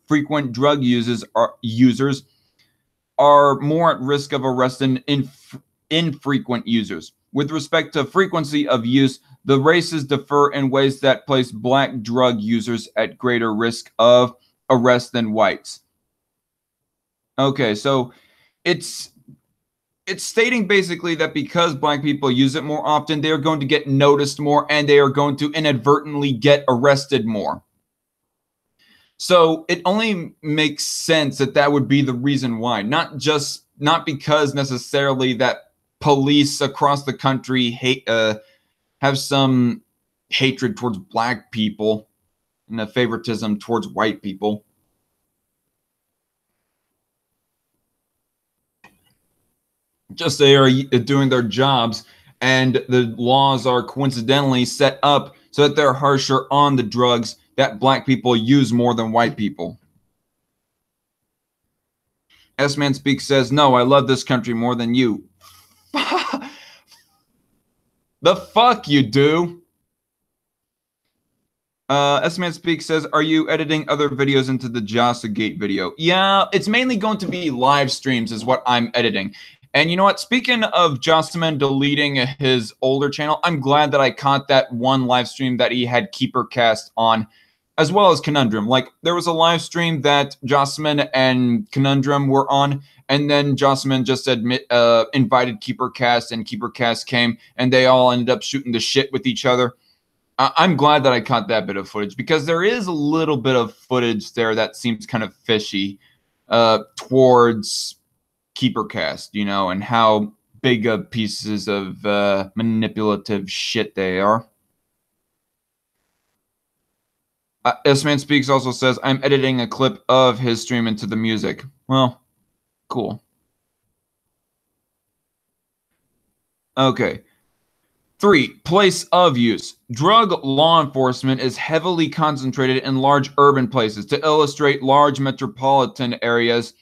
frequent drug users are more at risk of arrest than infrequent users. With respect to frequency of use, the races differ in ways that place black drug users at greater risk of arrest than whites. Okay, so it's stating basically that because black people use it more often, they are going to get noticed more and they are going to inadvertently get arrested more. So it only makes sense that that would be the reason why, not because necessarily that police across the country have some hatred towards black people and a favoritism towards white people. Just they are doing their jobs, and the laws are coincidentally set up so that they're harsher on the drugs that black people use more than white people. S-Man Speaks says, no, I love this country more than you. The fuck you do? S-Man Speaks says, are you editing other videos into the Jossagate video? Yeah, it's mainly going to be live streams is what I'm editing. And you know what? Speaking of Jossman deleting his older channel, I'm glad that I caught that one live stream that he had KeeperCast on, as well as Conundrum. Like, there was a live stream that Jossman and Conundrum were on, and then Jossman just invited KeeperCast, and KeeperCast came, and they all ended up shooting the shit with each other. I'm glad that I caught that bit of footage, because there is a little bit of footage there that seems kind of fishy towards KeeperCast, you know, and how big of pieces of manipulative shit they are. S-Man Speaks also says, I'm editing a clip of his stream into the music. Well, cool. Okay. 3. Place of use. Drug law enforcement is heavily concentrated in large urban places. To illustrate, large metropolitan areas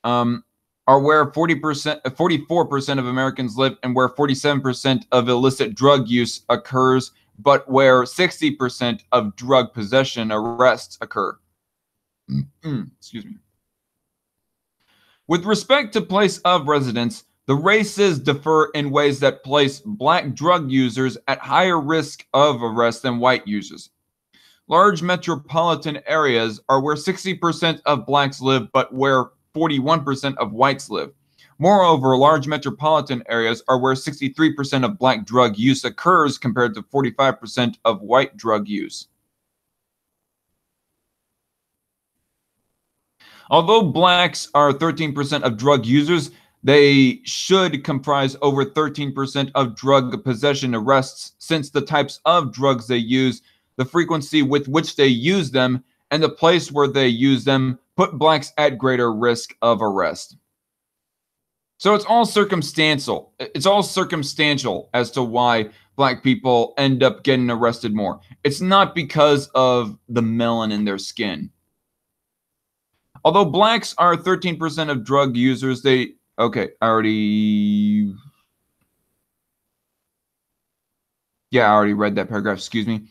are where 44% of Americans live and where 47% of illicit drug use occurs, but where 60% of drug possession arrests occur. Excuse me. With respect to place of residence, the races differ in ways that place black drug users at higher risk of arrest than white users. Large metropolitan areas are where 60% of blacks live, but where 41% of whites live. Moreover, large metropolitan areas are where 63% of black drug use occurs compared to 45% of white drug use. Although blacks are 13% of drug users, they should comprise over 13% of drug possession arrests, since the types of drugs they use, the frequency with which they use them, and the place where they use them put blacks at greater risk of arrest. So it's all circumstantial. It's all circumstantial as to why black people end up getting arrested more. It's not because of the melanin in their skin. Although blacks are 13% of drug users, they... Okay, I already read that paragraph, excuse me.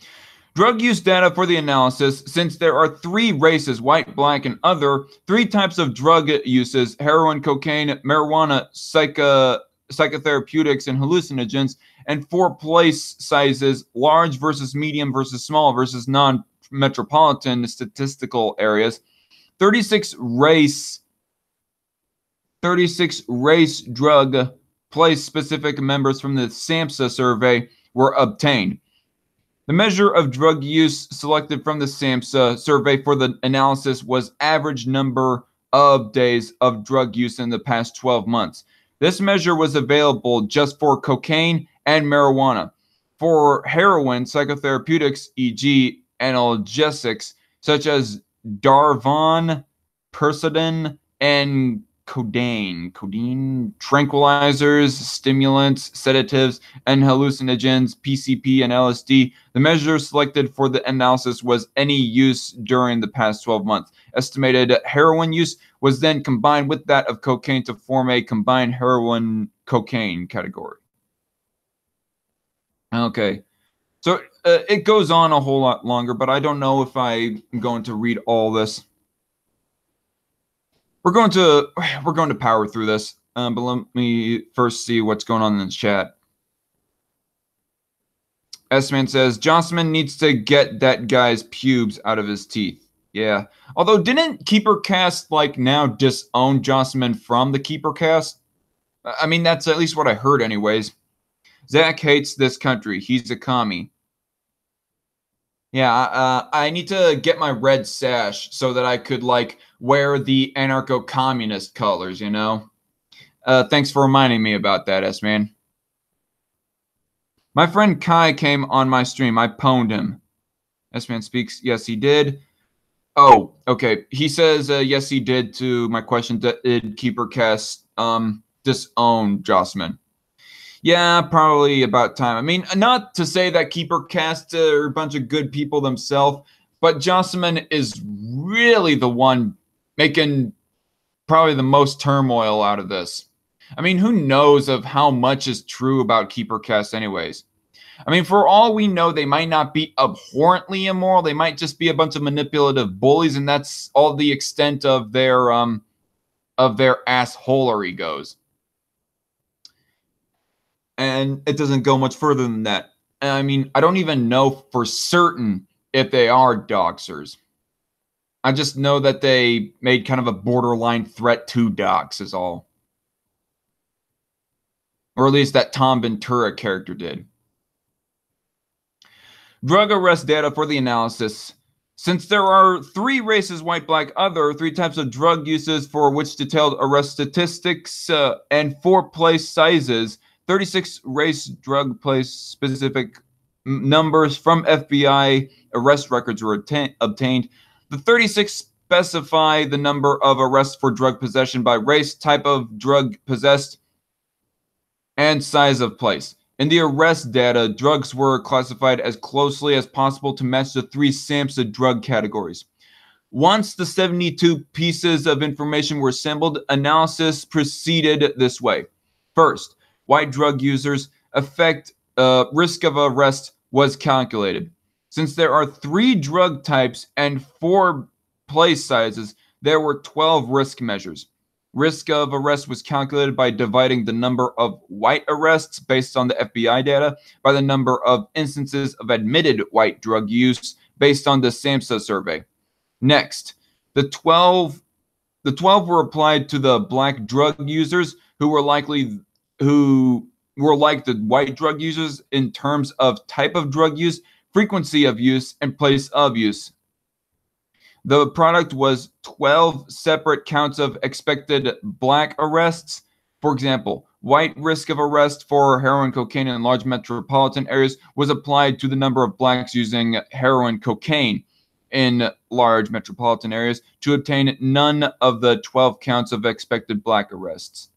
Drug use data for the analysis, since there are 3 races, white, black, and other, 3 types of drug uses, heroin, cocaine, marijuana, psychotherapeutics, and hallucinogens, and 4 place sizes, large versus medium versus small versus non-metropolitan statistical areas, 36 race drug place-specific members from the SAMHSA survey were obtained. The measure of drug use selected from the SAMHSA survey for the analysis was average number of days of drug use in the past 12 months. This measure was available just for cocaine and marijuana. For heroin, psychotherapeutics, e.g. analgesics, such as Darvon, Persidone, and codeine, tranquilizers, stimulants, sedatives, and hallucinogens, PCP, and LSD. The measure selected for the analysis was any use during the past 12 months. Estimated heroin use was then combined with that of cocaine to form a combined heroin-cocaine category. Okay. So it goes on a whole lot longer, but I don't know if I'm going to read all this. We're going to power through this, but let me first see what's going on in the chat. S-Man says, Jossman needs to get that guy's pubes out of his teeth. Yeah. Although, didn't KeeperCast, like, now disown Jossman from the KeeperCast? I mean, that's at least what I heard anyways. Zach hates this country. He's a commie. Yeah, I need to get my red sash so that I could, like, wear the anarcho-communist colors, you know? Thanks for reminding me about that, S-Man. My friend Kai came on my stream. I pwned him. S-Man speaks. Yes, he did. Oh, okay. He says, yes, he did to my question. Did KeeperCast disown Jossman? Yeah, probably about time. I mean, not to say that KeeperCast are a bunch of good people themselves, but Jossman is really the one making probably the most turmoil out of this. I mean, who knows of how much is true about KeeperCast anyways? I mean, for all we know, they might not be abhorrently immoral. They might just be a bunch of manipulative bullies, and that's all the extent of their assholery goes. And it doesn't go much further than that. I mean, I don't even know for certain if they are doxers. I just know that they made kind of a borderline threat to dox is all. Or at least that Tom Ventura character did. Drug arrest data for the analysis. Since there are 3 races, white, black, other, 3 types of drug uses for which detailed arrest statistics, and 4 place sizes, 36 race drug place specific numbers from FBI arrest records were obtained. The 36 specify the number of arrests for drug possession by race, type of drug possessed, and size of place. In the arrest data, drugs were classified as closely as possible to match the 3 SAMHSA drug categories. Once the 72 pieces of information were assembled, analysis proceeded this way. First, white drug users risk of arrest was calculated. Since there are 3 drug types and 4 place sizes, there were 12 risk measures. Risk of arrest was calculated by dividing the number of white arrests based on the FBI data by the number of instances of admitted white drug use based on the SAMHSA survey. Next, the 12 were applied to the black drug users who were like the white drug users in terms of type of drug use, frequency of use, and place of use. The product was 12 separate counts of expected black arrests. For example, white risk of arrest for heroin, cocaine in large metropolitan areas was applied to the number of blacks using heroin, cocaine in large metropolitan areas to obtain none of the 12 counts of expected black arrests.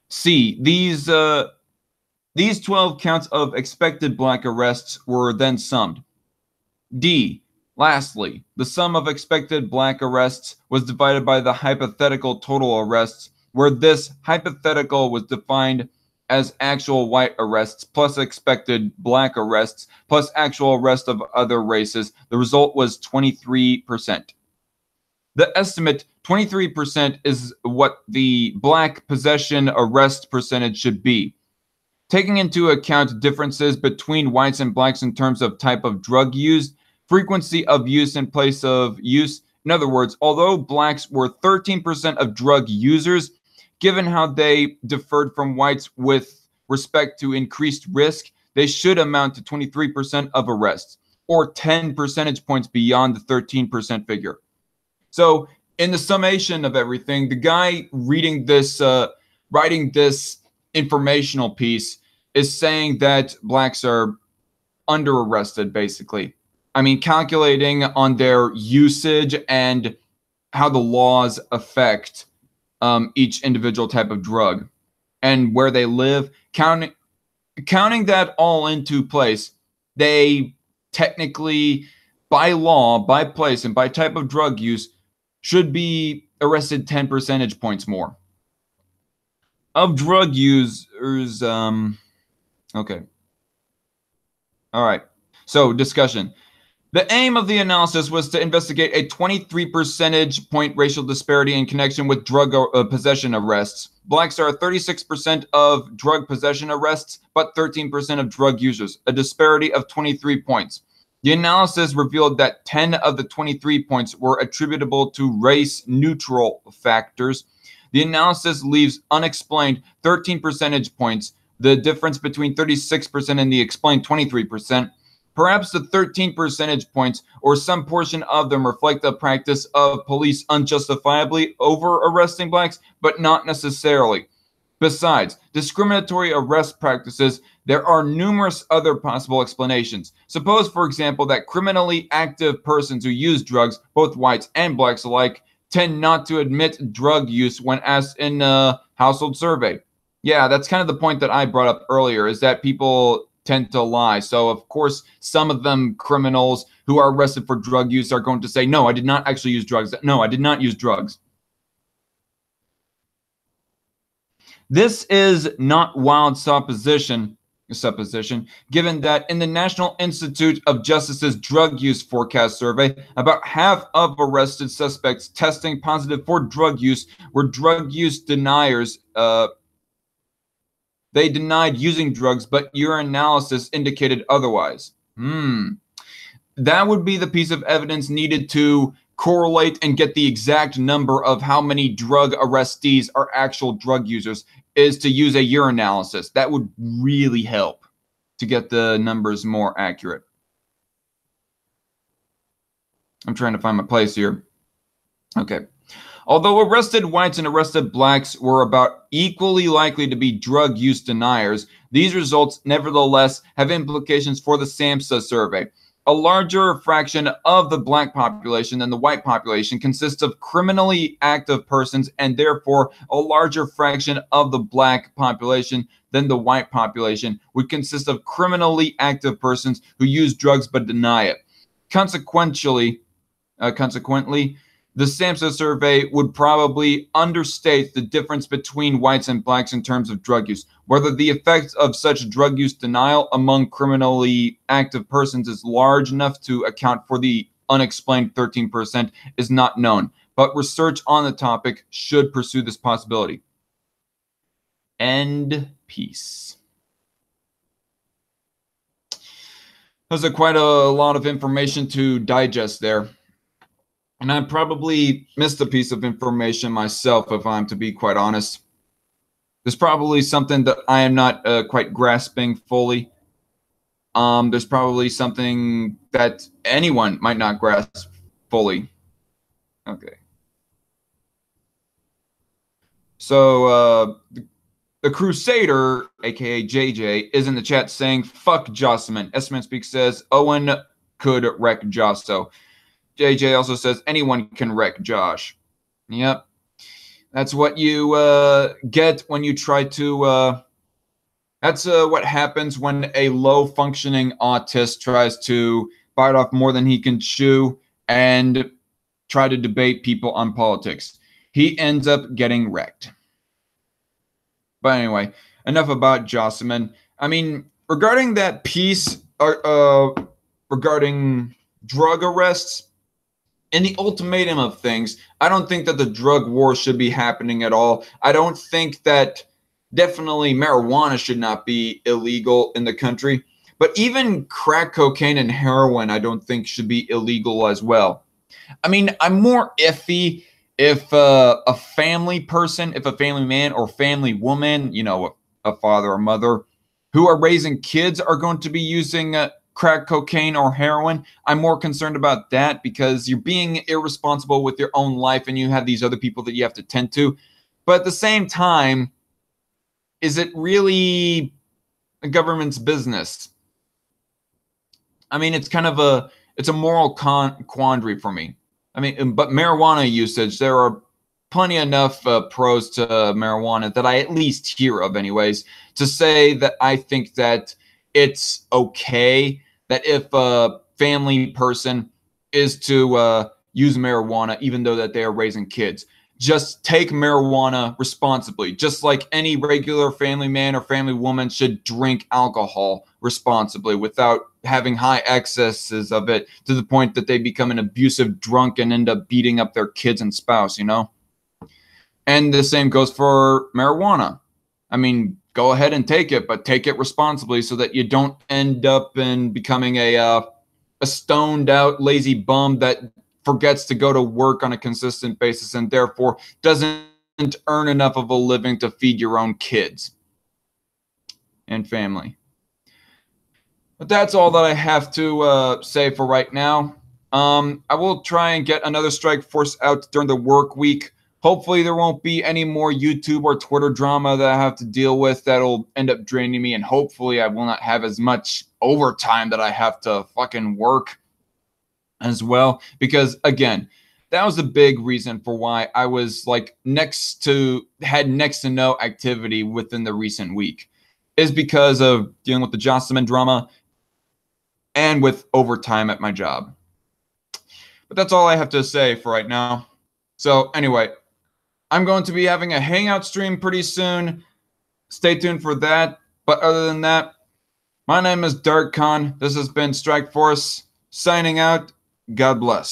C. These 12 counts of expected black arrests were then summed. D. Lastly, the sum of expected black arrests was divided by the hypothetical total arrests, where this hypothetical was defined as actual white arrests plus expected black arrests plus actual arrest of other races. The result was 23%. The estimate 23% is what the black possession arrest percentage should be. Taking into account differences between whites and blacks in terms of type of drug used, frequency of use and place of use. In other words, although blacks were 13% of drug users, given how they differed from whites with respect to increased risk, they should amount to 23% of arrests, or 10 percentage points beyond the 13% figure. So in the summation of everything, the guy writing this informational piece is saying that blacks are under arrested, basically. I mean, calculating on their usage and how the laws affect each individual type of drug and where they live. Counting that all into place, they technically, by law, by place, and by type of drug use, should be arrested 10 percentage points more. Of drug users, okay. All right. So, discussion. The aim of the analysis was to investigate a 23 percentage point racial disparity in connection with drug possession arrests. Blacks are 36% of drug possession arrests, but 13% of drug users, a disparity of 23 points. The analysis revealed that 10 of the 23 points were attributable to race-neutral factors. The analysis leaves unexplained 13 percentage points, the difference between 36% and the explained 23%. Perhaps the 13 percentage points or some portion of them reflect the practice of police unjustifiably over-arresting blacks, but not necessarily. Besides discriminatory arrest practices, there are numerous other possible explanations. Suppose, for example, that criminally active persons who use drugs, both whites and blacks alike, tend not to admit drug use when asked in a household survey. Yeah, that's kind of the point that I brought up earlier, is that people tend to lie. So, of course, some of them criminals who are arrested for drug use are going to say, no, I did not actually use drugs. No, I did not use drugs. This is not wild supposition, given that in the National Institute of Justice's drug use forecast survey, about half of arrested suspects testing positive for drug use were drug use deniers. They denied using drugs, but urinalysis indicated otherwise. That would be the piece of evidence needed to correlate and get the exact number of how many drug arrestees are actual drug users, is to use a urinalysis. That would really help to get the numbers more accurate. I'm trying to find my place here. Okay. Although arrested whites and arrested blacks were about equally likely to be drug use deniers, these results nevertheless have implications for the SAMHSA survey. A larger fraction of the black population than the white population consists of criminally active persons, and therefore a larger fraction of the black population than the white population would consist of criminally active persons who use drugs but deny it. Consequently, the SAMHSA survey would probably understate the difference between whites and blacks in terms of drug use. Whether the effect of such drug use denial among criminally active persons is large enough to account for the unexplained 13% is not known, but research on the topic should pursue this possibility. End peace. There's quite a lot of information to digest there. And I probably missed a piece of information myself, if I'm to be quite honest. There's probably something that I am not quite grasping fully. There's probably something that anyone might not grasp fully. Okay. So the Crusader, aka JJ, is in the chat saying, fuck Jossaman. S-Man Speaks says, Owen could wreck Josso. JJ also says, anyone can wreck Josh. Yep. That's what you get when you try to... that's what happens when a low-functioning autist tries to bite off more than he can chew and try to debate people on politics. He ends up getting wrecked. But anyway, enough about Jossaman. I mean, regarding that piece, regarding drug arrests, in the ultimatum of things, I don't think that the drug war should be happening at all. I don't think that definitely marijuana should not be illegal in the country. But even crack cocaine and heroin, I don't think should be illegal as well. I mean, I'm more iffy if a family person, if a family man or family woman, you know, a father or mother who are raising kids are going to be using crack cocaine or heroin. I'm more concerned about that because you're being irresponsible with your own life and you have these other people that you have to tend to. But at the same time, is it really the government's business? I mean, it's kind of it's a moral quandary for me. I mean, but marijuana usage, there are plenty enough pros to marijuana that I at least hear of, anyways, to say that I think that it's okay that if a family person is to use marijuana, even though that they are raising kids, just take marijuana responsibly, just like any regular family man or family woman should drink alcohol responsibly without having high excesses of it to the point that they become an abusive drunk and end up beating up their kids and spouse, you know? And the same goes for marijuana. I mean, go ahead and take it, but take it responsibly so that you don't end up in becoming a stoned out, lazy bum that forgets to go to work on a consistent basis and therefore doesn't earn enough of a living to feed your own kids and family. But that's all that I have to say for right now. I will try and get another strike force out during the work week. Hopefully there won't be any more YouTube or Twitter drama that I have to deal with that'll end up draining me, and hopefully I will not have as much overtime that I have to fucking work as well, because again, that was a big reason for why I was like had next to no activity within the recent week, is because of dealing with the Jocelyn drama and with overtime at my job. But that's all I have to say for right now. So anyway, I'm going to be having a hangout stream pretty soon. Stay tuned for that. But other than that, my name is Dark Khan. This has been Strike Force signing out. God bless.